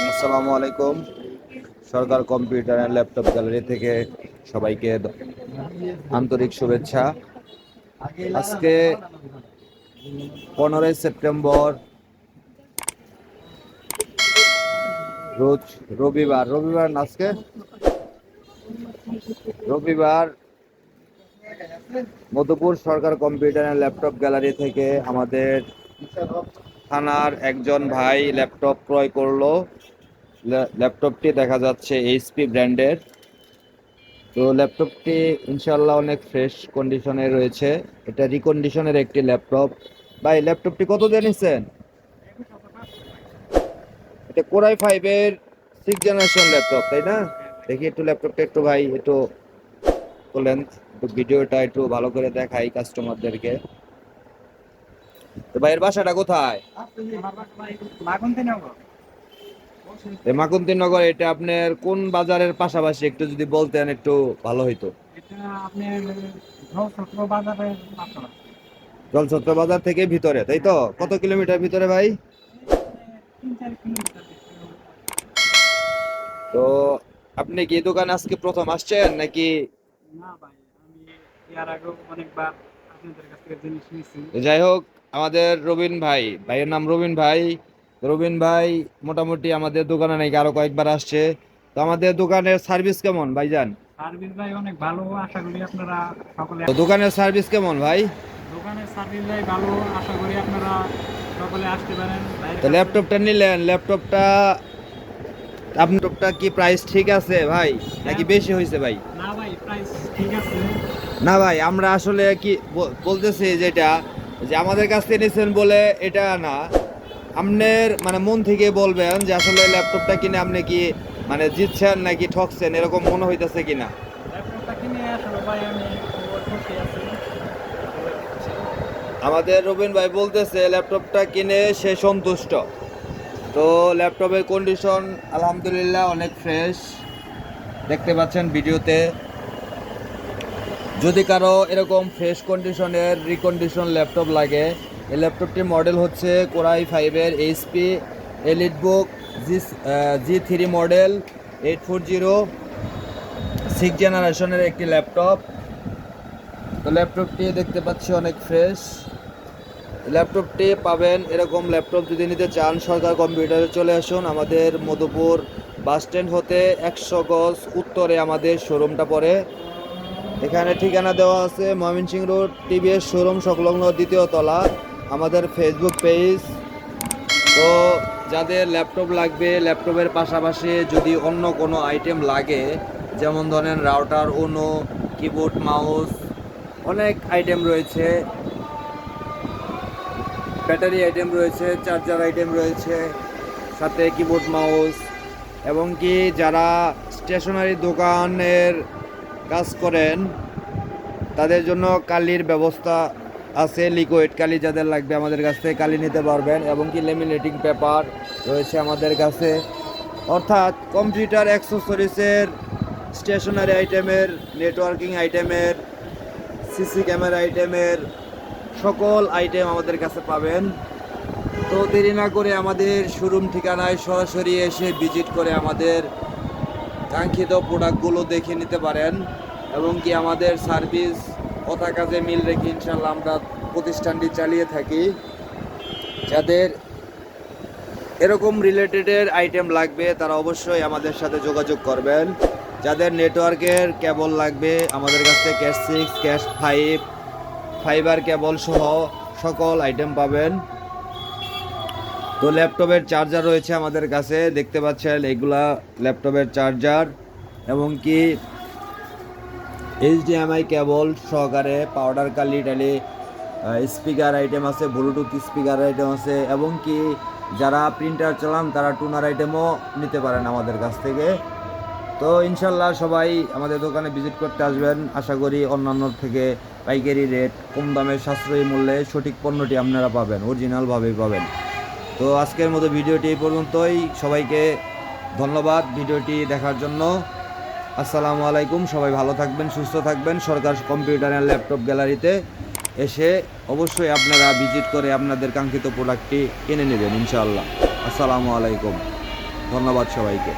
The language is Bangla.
আসসালামু আলাইকুম। সরকার কম্পিউটার অ্যান্ড ল্যাপটপ গ্যালারি থেকে সবাইকে আন্তরিক শুভেচ্ছা। আজকে 15 সেপ্টেম্বর, রোজ রবিবার না আজকে রবিবার, মধুপুর সরকার কম্পিউটার অ্যান্ড ল্যাপটপ গ্যালারি থেকে আমাদের থানার একজন ভাই ল্যাপটপ ক্রয় করলো। ল্যাপটপটি দেখা যাচ্ছে এইচপি ব্র্যান্ডের। তো ল্যাপটপটি ইনশাল্লাহ অনেক ফ্রেশ কন্ডিশনে রয়েছে। এটা রিকন্ডিশনের একটি ল্যাপটপ। ভাই, ল্যাপটপটি কত দিয়ে নিচ্ছেন? এটা কোরাই 5-এর 6th জেনারেশন ল্যাপটপ, তাই না? দেখি একটু ল্যাপটপটা একটু ভাই একটু তোলেন, একটু ভিডিওটা একটু ভালো করে দেখাই কাস্টমারদেরকে। তো ভাইয়ের বাসাটা কোথায়? মাকুন্তি নগর। এটা আপনার কোন বাজারের পাশাপাশি একটু যদি বলতেন একটু ভালো হইতো। জলছত্র বাজার থেকে ভিতরে, তাই তো? কত কিলোমিটার ভিতরে ভাই? তো আপনি কি দোকানে আজকে প্রথম আসছেন নাকি? যাই হোক, আমাদের রবিন ভাই, ভাইয়ের নাম রবিন ভাই। রবিন ভাই মোটামুটি আমাদের দোকানে নাকি আরো কয়েকবার আসছে। তো আমাদের দোকানের সার্ভিস কেমন ভাইজান? সার্ভিস ভাই অনেক ভালো, আশা করি আপনারা সকলে। তো দোকানের সার্ভিস কেমন ভাই? দোকানের সার্ভিস ভাই ভালো, আশা করি আপনারা সকলে আসতে পারেন। তো ল্যাপটপটা নিলেন, ল্যাপটপটা কি প্রাইস ঠিক আছে ভাই নাকি বেশি হয়েছে ভাই? না ভাই, প্রাইস ঠিক আছে। না ভাই, আমরা আসলে কি বলতেছি যেটা, যে আমাদের কাছ থেকে নিয়েছেন বলে এটা না, আপনার মানে মন থেকে বলবেন যে আসলে ল্যাপটপটা কিনে আপনি কি মানে জিতছেন নাকি ঠকছেন, এরকম মনে হইতেছে কিনা। ল্যাপটপটা কিনে আসলে ভাই আমি খুব খুশি আছি। আমাদের রবিন ভাই বলতেছে ল্যাপটপটা কিনে সে সন্তুষ্ট। তো ল্যাপটপের কন্ডিশন আলহামদুলিল্লাহ অনেক ফ্রেশ, দেখতে পাচ্ছেন ভিডিওতে। যদি কারো এরকম ফ্রেশ কন্ডিশনের রিকন্ডিশন ল্যাপটপ লাগে, এই ল্যাপটপটির মডেল হচ্ছে কোরাই 5-এর HP EliteBook G3 model 840 6th জেনারেশনের একটি ল্যাপটপ। তো ল্যাপটপটি দেখতে পাচ্ছি অনেক ফ্রেশ। ল্যাপটপটি পাবেন, এরকম ল্যাপটপ যদি নিতে চান সরকার কম্পিউটারে চলে আসুন। আমাদের মধুপুর বাস স্ট্যান্ড হতে 100 গজ উত্তরে আমাদের শোরুমটা পড়ে। এখানে ঠিকানা দেওয়া আছে ময়মনসিংহ রোড, টিভিএস শোরুম সংলগ্ন 2য় তলা, আমাদের ফেসবুক পেজ। তো যাদের ল্যাপটপ লাগবে, ল্যাপটপের পাশাপাশি যদি অন্য কোনো আইটেম লাগে, যেমন ধরেন রাউটার, ওনো, কিবোর্ড, মাউস, অনেক আইটেম রয়েছে, ব্যাটারি আইটেম রয়েছে, চার্জার আইটেম রয়েছে, সাথে কিবোর্ড মাউস, এবং কি যারা স্টেশনারি দোকানের কাজ করেন তাদের জন্য কালির ব্যবস্থা আছে। লিকুইড কালি যাদের লাগবে আমাদের কাছ থেকে কালি নিতে পারবেন, এবং কি লেমিনেটিং পেপার রয়েছে আমাদের কাছে। অর্থাৎ কম্পিউটার অ্যাক্সেসরিজের, স্টেশনারি আইটেমের, নেটওয়ার্কিং আইটেমের, সিসি ক্যামেরা আইটেমের সকল আইটেম আমাদের কাছে পাবেন। তো দেরি না করে আমাদের শোরুম ঠিকানায় সরাসরি এসে ভিজিট করে আমাদের কাঙ্ক্ষিত প্রোডাক্টগুলো দেখে নিতে পারেন, এবং কি আমাদের সার্ভিস কথা কাজে মিল রেখে ইনশাল্লাহ আমরা প্রতিষ্ঠানটি চালিয়ে থাকি। যাদের এরকম রিলেটেডের আইটেম লাগবে তারা অবশ্যই আমাদের সাথে যোগাযোগ করবেন। যাদের নেটওয়ার্কের কেবল লাগবে আমাদের কাছ থেকে ক্যাশ 6, ক্যাশ 5, ফাইবার কেবল সহ সকল আইটেম পাবেন। তো ল্যাপটপের চার্জার রয়েছে আমাদের কাছে, দেখতে পাচ্ছেন এগুলা ল্যাপটপের চার্জার, এবং কি HDMI কেবল সহকারে পাউডার কালি টালি স্পিকার আইটেম আছে, ব্লুটুথ স্পিকার আইটেম আছে, এবং কি যারা প্রিন্টার চালান তারা টুনার আইটেমও নিতে পারেন আমাদের কাছ থেকে। তো ইনশাল্লাহ সবাই আমাদের দোকানে ভিজিট করতে আসবেন। আশা করি অন্যান্য থেকে পাইকারি রেট, কম দামে সাশ্রয়ী মূল্যে সঠিক পণ্যটি আপনারা পাবেন, অরিজিনালভাবেই পাবেন। তো আজকের মতো ভিডিওটি এই পর্যন্তই। সবাইকে ধন্যবাদ ভিডিওটি দেখার জন্য। আসসালামু আলাইকুম। সবাই ভালো থাকবেন, সুস্থ থাকবেন। সরকার কম্পিউটার অ্যান্ড ল্যাপটপ গ্যালারিতে এসে অবশ্যই আপনারা ভিজিট করে আপনাদের কাঙ্ক্ষিত প্রোডাক্টটি কিনে নেবেন ইনশাআল্লাহ। আসসালামু আলাইকুম, ধন্যবাদ সবাইকে।